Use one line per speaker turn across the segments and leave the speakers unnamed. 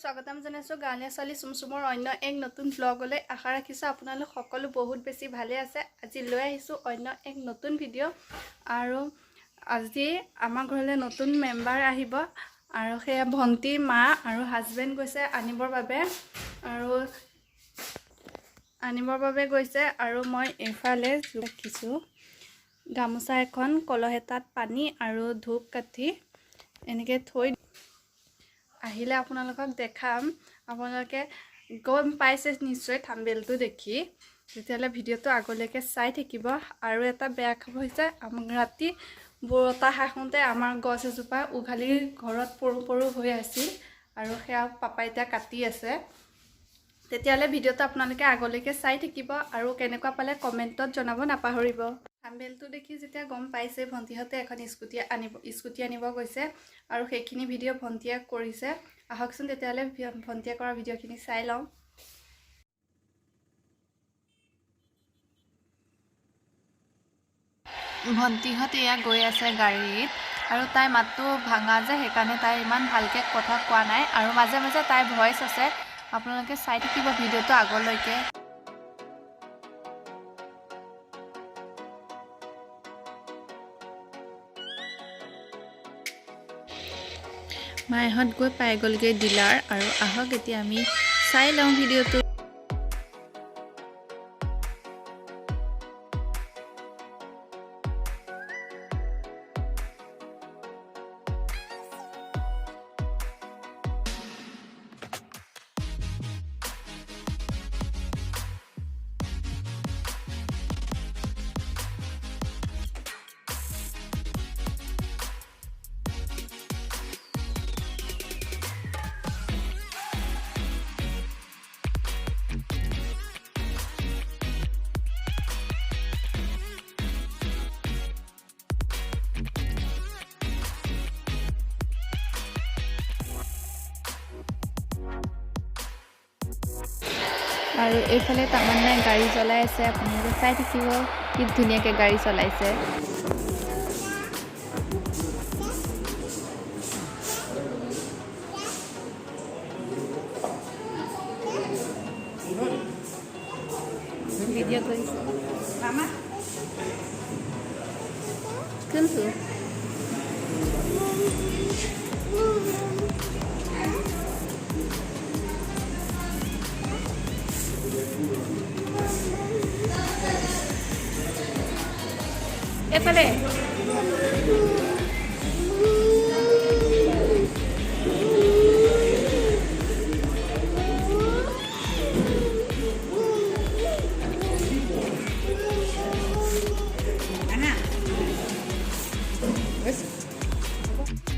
স্বাগতম জনাইছো গাঁৱলীয়া ছোৱালী চুমচুমৰ অন্য এক নতুন ব্লগলৈ আশা ৰাখিছো আপোনালোক সকলো বহুত বেছি ভালে আছে আজি লৈ আহিছো অন্য এক নতুন ভিডিঅ আৰু আজি আমাৰ ঘৰলৈ নতুন মেম্বাৰ আহিব আৰু সেই ভন্টি মা আৰু হাজবেণ্ড গৈছে আনিবৰ বাবে গৈছে আৰু মই এফালে ৰাখিছো গামোচা এখন কলহ এটাত পানী আৰু ধূপ কাঠি এনেকৈ থৈ আহিলে আপোনালোকক দেখাম আপোনালোকে গম পাইছে নিশ্চয় থাম্বনেইলটো দেখি তেতিয়ালে ভিডিঅটো আগলৈকে চাই থাকিব আৰু এটা বেয়া খবৰ হৈছে ৰাতি বতাহ আহোঁতে আমাৰ গছ এজোপা উঘালি ঘৰত পৰু হৈ আছিল আৰু সেয়া পাপাই এতিয়া কাটি আছে তেতিয়ালে ভিডিঅটো আপোনালোকে আগলৈকে চাই থাকিব আৰু কেনেকুৱা পালে কমেন্টত জনাব নাপাহৰিব থাম্বনেইলটো দেখি যেতিয়া গম পাইছে ভন্টিহঁতে এখন স্কুটি আনিব গৈছে আৰু সেইখিনি ভিডিঅ ভন্টিয়ে কৰিছে আহকচোন তেতিয়ালে ভন্টিয়ে কৰা ভিডিঅখিনি চাই লওঁ ভন্টিহঁতে এয়া গৈ আছে গাড়ীত আৰু তাই মাতটো ভাঙা যে সেইকাৰণে তাই ইমান ভালকে কথা কোৱা নাই আৰু মাজে মাজে তাই ভয়েস আছে আপোনালোকে চাই থাকিব ভিডিঅটো আগলৈকে মাইহঁত গৈ পাই গ'লগে ডিলাৰ আৰু আহক এতিয়া আমি চাই লওঁ ভিডিঅটো আৰু এইফালে তামান্নাই গাড়ী চলাই আছে আপোনালোকে চাই থাকিব কি ধুনীয়াকৈ গাড়ী চলাইছে ভিডিঅ' কৰিছে মামা কোনটো এফালে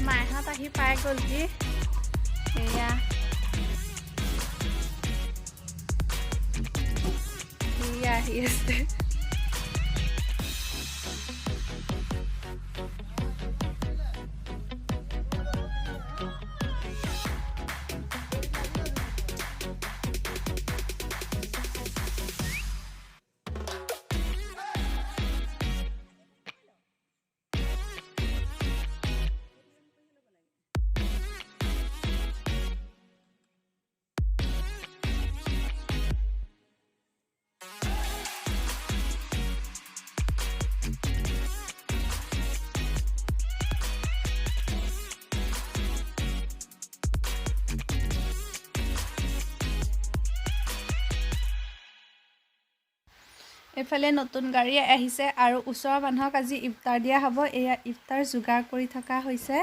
মাইহঁত আহি পাই গ'ল কি এয়া আহি আছে এফালে নতুন গাড়ী আহিছে আৰু ওচৰৰ মানুহক আজি ইফতাৰ দিয়া হ'ব এয়া ইফতাৰ যোগাৰ কৰি থকা হৈছে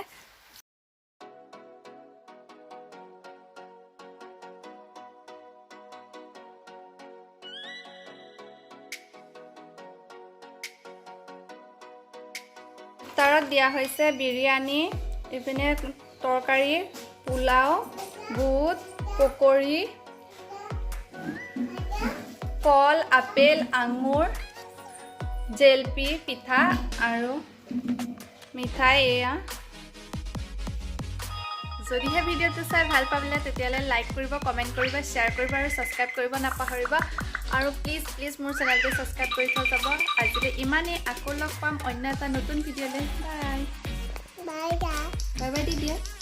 ইফতাৰত দিয়া হৈছে বিৰিয়ানী ইপিনে তৰকাৰী পোলাও বুট পকৰি কল আপেল আঙুৰ জেলপি পিঠা আৰু মিঠাই এয়া যদিহে ভিডিঅ'টো চাই ভাল পালে তেতিয়ালে লাইক কৰিব কমেন্ট কৰিব শ্বেয়াৰ কৰিব আৰু সাবস্ক্ৰাইব কৰিব নাপাহৰিব আৰু প্লিজ মোৰ চেনেলটো সাবস্ক্ৰাইব কৰি থৈ যাব আজিলৈ ইমানেই আকৌ লগ পাম অন্য এটা নতুন ভিডিঅ'লৈ বাই বাই বাই বাই দিদিয়া